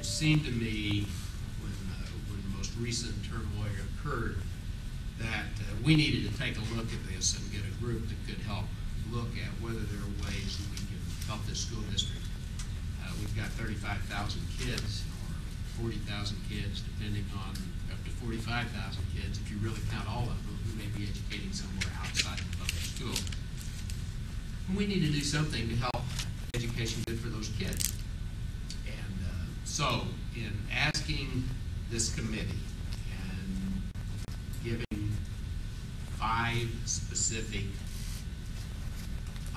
seemed to me, when the most recent turmoil occurred, that we needed to take a look at this and get a group that could help look at whether there are ways that we can help this school district. We've got 35,000 kids, or 40,000 kids, depending on up to 45,000 kids, if you really count all of them, who may be educating somewhere outside the public school. And we need to do something to help education good for those kids. And so, in asking this committee and giving 5 specific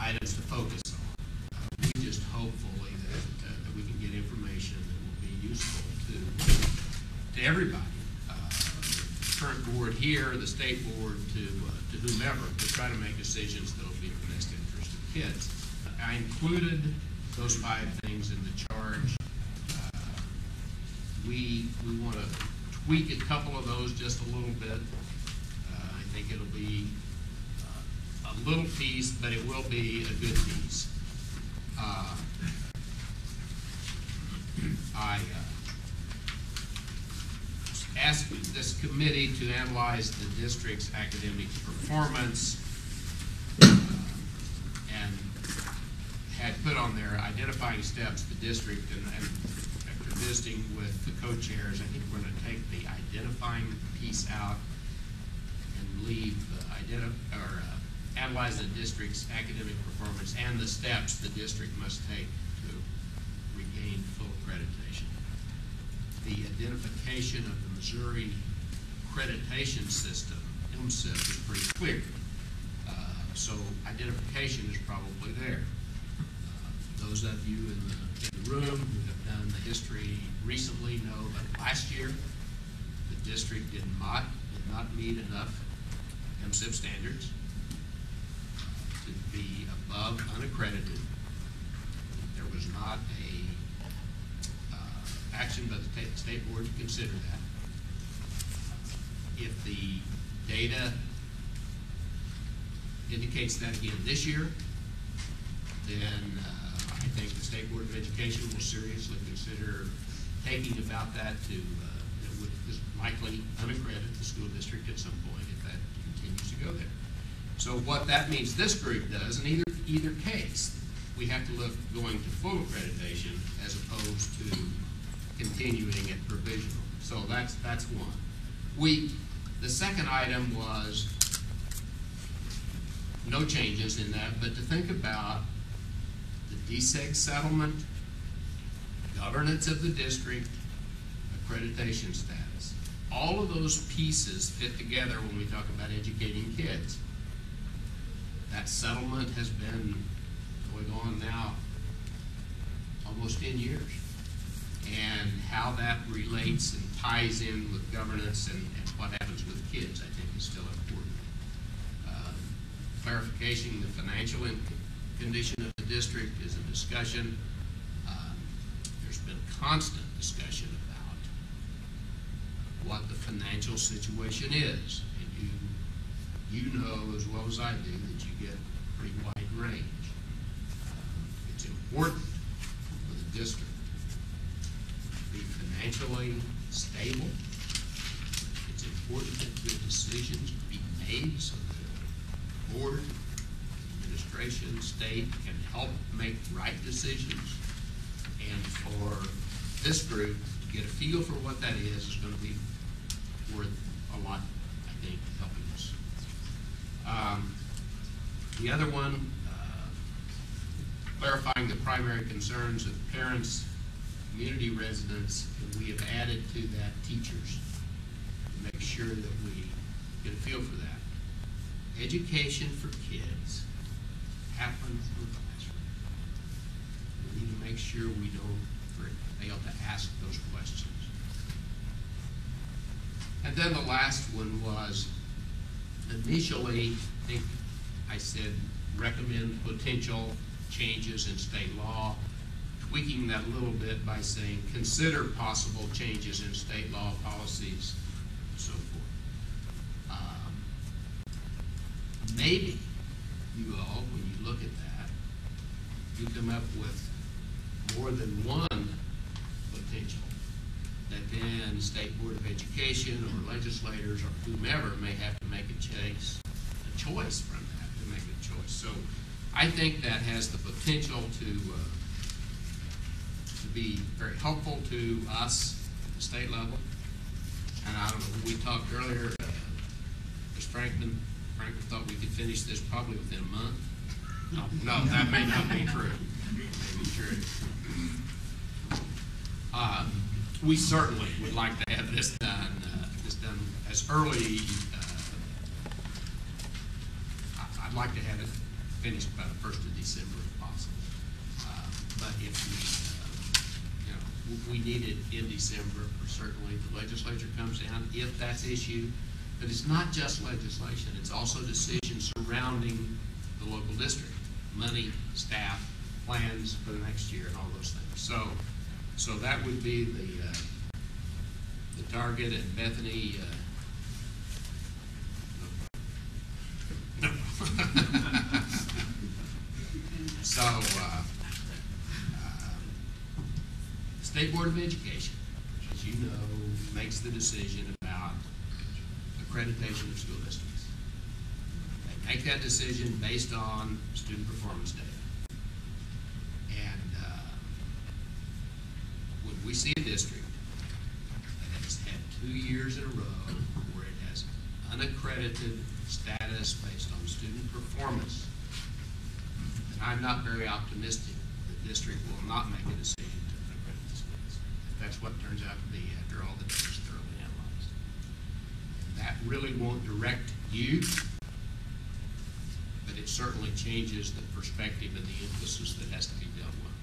items to focus on, we just hopefully that we can get information that will be useful to everybody, the current board here, the state board, to whomever, to try to make decisions that will be in the best interest of kids. I included those 5 things in the charge. We want to tweak a couple of those just a little bit. I think it'll be a little piece, but it will be a good piece. I asked this committee to analyze the district's academic performance and had put on there identifying steps the district, and after visiting with the co-chairs, I think we're going to take the identifying piece out and leave analyze the district's academic performance and the steps the district must take to regain full accreditation. The identification of the Missouri accreditation system, MSIP, is pretty clear. So identification is probably there. Those of you in the room who have done the history recently know that last year the district did not meet enough MSIP standards to be above unaccredited. There was not a action by the state board to consider that. If the data indicates that again this year, then I think the State Board of Education will seriously consider taking about that to is likely unaccredited the school district at some point if that continues to go there. So what that means this group does, in either case, we have to look going to full accreditation as opposed to continuing at provisional. So that's one. The second item was no changes in that, but to think about the DSEG settlement, governance of the district, accreditation status. All of those pieces fit together when we talk about educating kids. That settlement has been going on now almost 10 years. And how that relates and ties in with governance and what happens with kids, I think, is still important. Clarification, the financial condition of the district is a discussion. There's been constant discussion about what the financial situation is. And you know as well as I do that you get a pretty wide range. It's important for the district to be financially stable. It's important that good decisions be made so that the board, administration, state can help make right decisions. And for this group to get a feel for what that is going to be worth a lot, I think, helping us. The other one, clarifying the primary concerns of parents, community residents, and we have added to that teachers to make sure that we get a feel for that. Education for kids happens in the classroom. We need to make sure we don't fail to ask those questions. And then the last one was, initially, I think I said recommend potential changes in state law, tweaking that a little bit by saying consider possible changes in state law policies and so forth. Maybe you all, when you look at that, you come up with more than one potential that then the State Board of Education or legislators or whomever may have to make a choice from that, to make a choice. So I think that has the potential to be very helpful to us at the state level. And I don't know, we talked earlier, Ms. Franklin thought we could finish this probably within a month. No, that may not be true. May be true. We certainly would like to have this done as early. I'd like to have it finished by the 1st of December if possible. But if we need it in December, or certainly the legislature comes down, if that's issued. But it's not just legislation, it's also decisions surrounding the local district, money, staff, plans for the next year, and all those things. So that would be the target, and Bethany. No. So. State Board of Education, as you know, makes the decision about accreditation of school districts. They make that decision based on student performance data. And when we see a district that has had 2 years in a row where it has unaccredited status based on student performance, then I'm not very optimistic the district will not make a decision. That's what turns out to be after all the data is thoroughly analyzed. That really won't direct you, but it certainly changes the perspective and the emphasis that has to be dealt with.